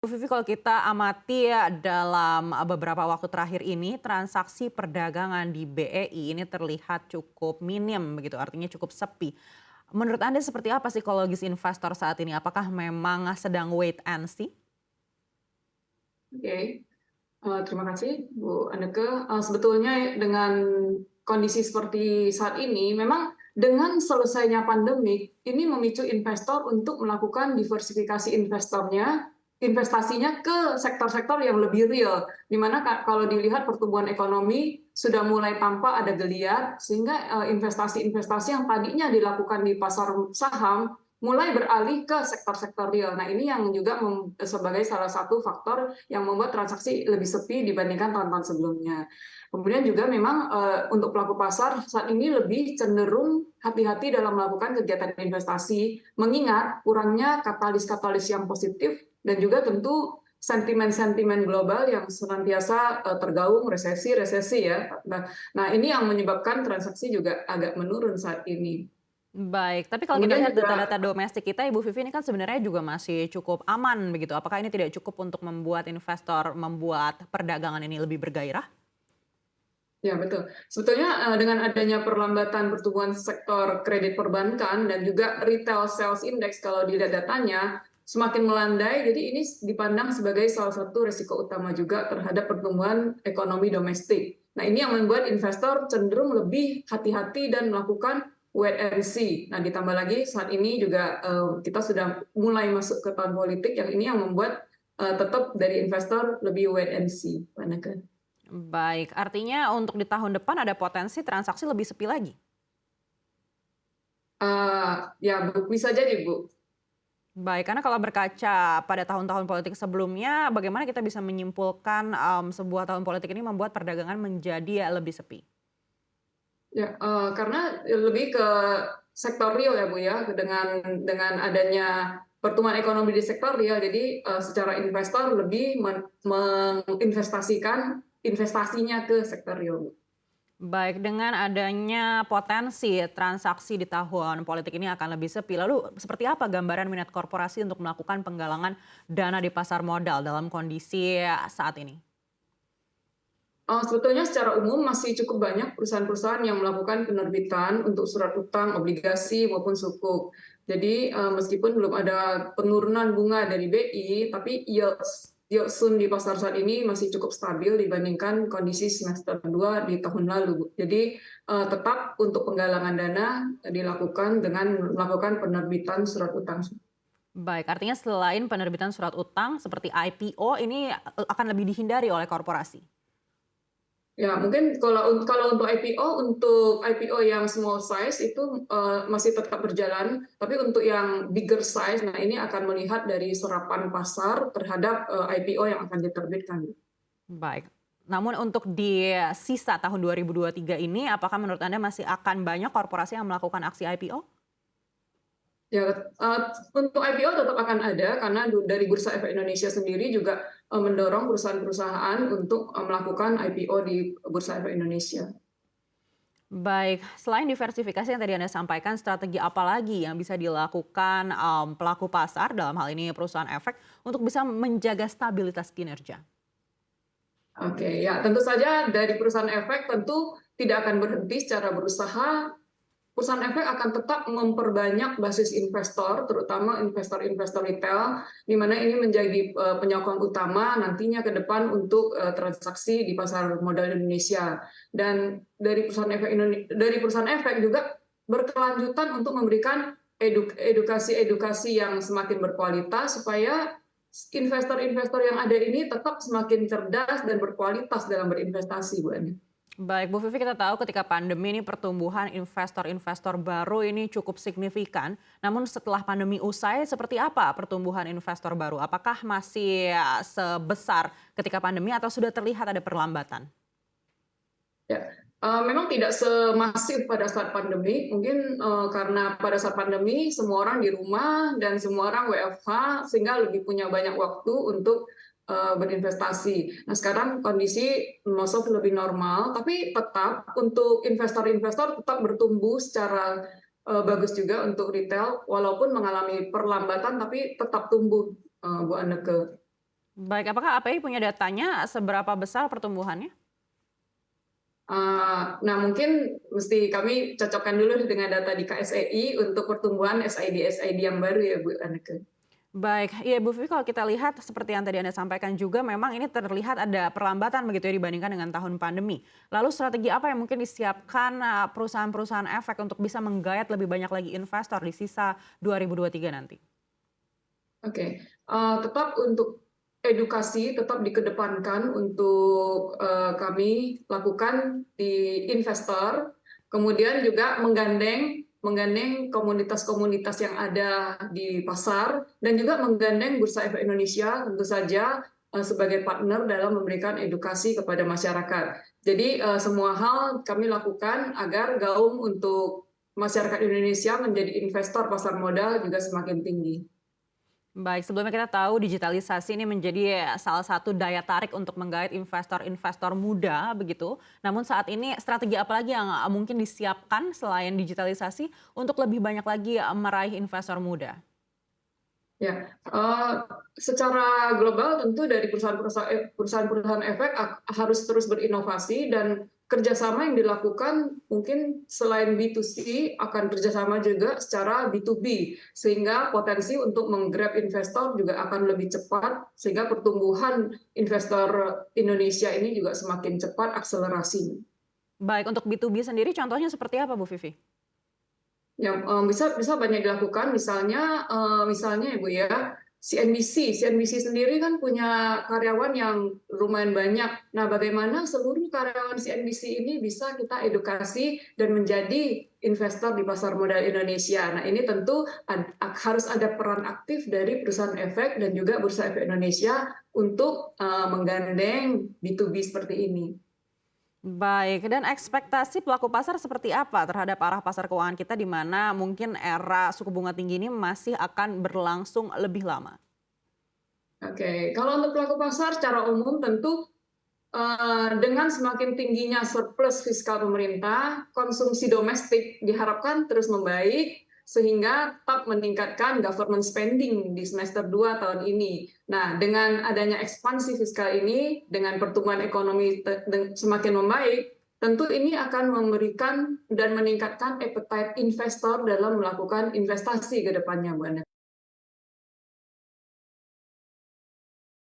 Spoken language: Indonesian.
Bu Vivi, kalau kita amati ya dalam beberapa waktu terakhir ini, transaksi perdagangan di BEI ini terlihat cukup minim begitu, artinya cukup sepi. Menurut Anda seperti apa psikologis investor saat ini? Apakah memang sedang wait and see? Oke, terima kasih Bu Anneke. Sebetulnya dengan kondisi seperti saat ini, memang dengan selesainya pandemi, ini memicu investor untuk melakukan diversifikasi investasinya ke sektor-sektor yang lebih real, di mana kalau dilihat pertumbuhan ekonomi sudah mulai tampak ada geliat, sehingga investasi-investasi yang tadinya dilakukan di pasar saham mulai beralih ke sektor-sektor real. Nah, ini yang juga sebagai salah satu faktor yang membuat transaksi lebih sepi dibandingkan tahun-tahun sebelumnya. Kemudian juga memang untuk pelaku pasar saat ini lebih cenderung hati-hati dalam melakukan kegiatan investasi, mengingat kurangnya katalis-katalis yang positif dan juga tentu sentimen-sentimen global yang senantiasa tergaung resesi ya. Nah, ini yang menyebabkan transaksi juga agak menurun saat ini. Baik, tapi kalau kita Kemudian lihat juga data-data domestik kita, Ibu Vivi, ini kan sebenarnya juga masih cukup aman begitu. Apakah ini tidak cukup untuk membuat investor membuat perdagangan ini lebih bergairah? ya, betul. Sebetulnya dengan adanya perlambatan pertumbuhan sektor kredit perbankan dan juga retail sales index kalau dilihat datanya semakin melandai, jadi ini dipandang sebagai salah satu risiko utama juga terhadap pertumbuhan ekonomi domestik. Nah, ini yang membuat investor cenderung lebih hati-hati dan melakukan wait and see. Nah, ditambah lagi saat ini juga kita sudah mulai masuk ke tahun politik yang ini yang membuat tetap dari investor lebih wait and see, Pak Naka. Baik, artinya untuk di tahun depan ada potensi transaksi lebih sepi lagi. Ya, Bu, bisa jadi, Bu. Baik, karena kalau berkaca pada tahun-tahun politik sebelumnya, bagaimana kita bisa menyimpulkan sebuah tahun politik ini membuat perdagangan menjadi lebih sepi? Ya, karena lebih ke sektor real ya Bu ya, dengan adanya pertumbuhan ekonomi di sektor real, jadi secara investor lebih menginvestasikan investasinya ke sektor real, Bu. Baik, dengan adanya potensi transaksi di tahun politik ini akan lebih sepi. Lalu seperti apa gambaran minat korporasi untuk melakukan penggalangan dana di pasar modal dalam kondisi saat ini? Sebetulnya secara umum masih cukup banyak perusahaan-perusahaan yang melakukan penerbitan untuk surat utang, obligasi maupun sukuk. Jadi meskipun belum ada penurunan bunga dari BI, tapi yield Sun di pasar saat ini masih cukup stabil dibandingkan kondisi semester 2 di tahun lalu. Jadi tetap untuk penggalangan dana dilakukan dengan melakukan penerbitan surat utang. Baik, artinya selain penerbitan surat utang seperti IPO ini akan lebih dihindari oleh korporasi. Ya, mungkin kalau untuk IPO yang small size itu masih tetap berjalan, tapi untuk yang bigger size, nah ini akan melihat dari serapan pasar terhadap IPO yang akan diterbitkan. Baik. Namun untuk di sisa tahun 2023 ini, apakah menurut Anda masih akan banyak korporasi yang melakukan aksi IPO? Ya, untuk IPO tetap akan ada karena dari Bursa Efek Indonesia sendiri juga mendorong perusahaan-perusahaan untuk melakukan IPO di Bursa Efek Indonesia. Baik, selain diversifikasi yang tadi Anda sampaikan, strategi apa lagi yang bisa dilakukan pelaku pasar, dalam hal ini perusahaan efek, untuk bisa menjaga stabilitas kinerja? Oke, ya tentu saja dari perusahaan efek tentu tidak akan berhenti secara berusaha. Perusahaan efek akan tetap memperbanyak basis investor, terutama investor-investor retail, di mana ini menjadi penyokong utama nantinya ke depan untuk transaksi di pasar modal Indonesia. Dan dari perusahaan efek juga berkelanjutan untuk memberikan edukasi-edukasi yang semakin berkualitas supaya investor-investor yang ada ini tetap semakin cerdas dan berkualitas dalam berinvestasi, Bu Ani. Baik, Bu Vivi, kita tahu ketika pandemi ini pertumbuhan investor-investor baru ini cukup signifikan. Namun setelah pandemi usai, seperti apa pertumbuhan investor baru? Apakah masih sebesar ketika pandemi atau sudah terlihat ada perlambatan? Ya, memang tidak semasif pada saat pandemi, mungkin karena pada saat pandemi semua orang di rumah dan semua orang WFH sehingga lebih punya banyak waktu untuk berinvestasi. Nah, sekarang kondisi masuk lebih normal, tapi tetap untuk investor-investor tetap bertumbuh secara bagus juga untuk retail, walaupun mengalami perlambatan tapi tetap tumbuh, Bu Anneke. Baik, apakah API punya datanya seberapa besar pertumbuhannya? Nah mungkin mesti kami cocokkan dulu dengan data di KSEI untuk pertumbuhan SID-SID yang baru ya Bu Anneke. Baik, iya Bu Vivi kalau kita lihat seperti yang tadi Anda sampaikan juga memang ini terlihat ada perlambatan begitu ya dibandingkan dengan tahun pandemi. Lalu strategi apa yang mungkin disiapkan perusahaan-perusahaan efek untuk bisa menggayat lebih banyak lagi investor di sisa 2023 nanti? Oke, tetap untuk edukasi tetap dikedepankan untuk kami lakukan di investor, kemudian juga menggandeng menggandeng komunitas-komunitas yang ada di pasar dan juga menggandeng Bursa Efek Indonesia tentu saja sebagai partner dalam memberikan edukasi kepada masyarakat. Jadi semua hal kami lakukan agar gaung untuk masyarakat Indonesia menjadi investor pasar modal juga semakin tinggi. Baik, sebelumnya kita tahu digitalisasi ini menjadi salah satu daya tarik untuk menggait investor-investor muda begitu. Namun saat ini strategi apa lagi yang mungkin disiapkan selain digitalisasi untuk lebih banyak lagi meraih investor muda? Ya, secara global tentu dari perusahaan-perusahaan efek harus terus berinovasi dan kerjasama yang dilakukan mungkin selain B2C akan kerjasama juga secara B2B sehingga potensi untuk menggrab investor juga akan lebih cepat sehingga pertumbuhan investor Indonesia ini juga semakin cepat akselerasinya. Baik, untuk B2B sendiri contohnya seperti apa Bu Vivi? Yang bisa bisa banyak dilakukan misalnya ya Bu ya, CNBC sendiri kan punya karyawan yang lumayan banyak. Nah, bagaimana seluruh karyawan CNBC ini bisa kita edukasi dan menjadi investor di pasar modal Indonesia. Nah, ini tentu harus ada peran aktif dari perusahaan efek dan juga Bursa Efek Indonesia untuk menggandeng B2B seperti ini. Baik, dan ekspektasi pelaku pasar seperti apa terhadap arah pasar keuangan kita di mana mungkin era suku bunga tinggi ini masih akan berlangsung lebih lama? Oke, kalau untuk pelaku pasar secara umum tentu dengan semakin tingginya surplus fiskal pemerintah, konsumsi domestik diharapkan terus membaik sehingga tetap meningkatkan government spending di semester 2 tahun ini. Nah, dengan adanya ekspansi fiskal ini, dengan pertumbuhan ekonomi semakin membaik, tentu ini akan memberikan dan meningkatkan appetite investor dalam melakukan investasi ke depannya, Bu Ana.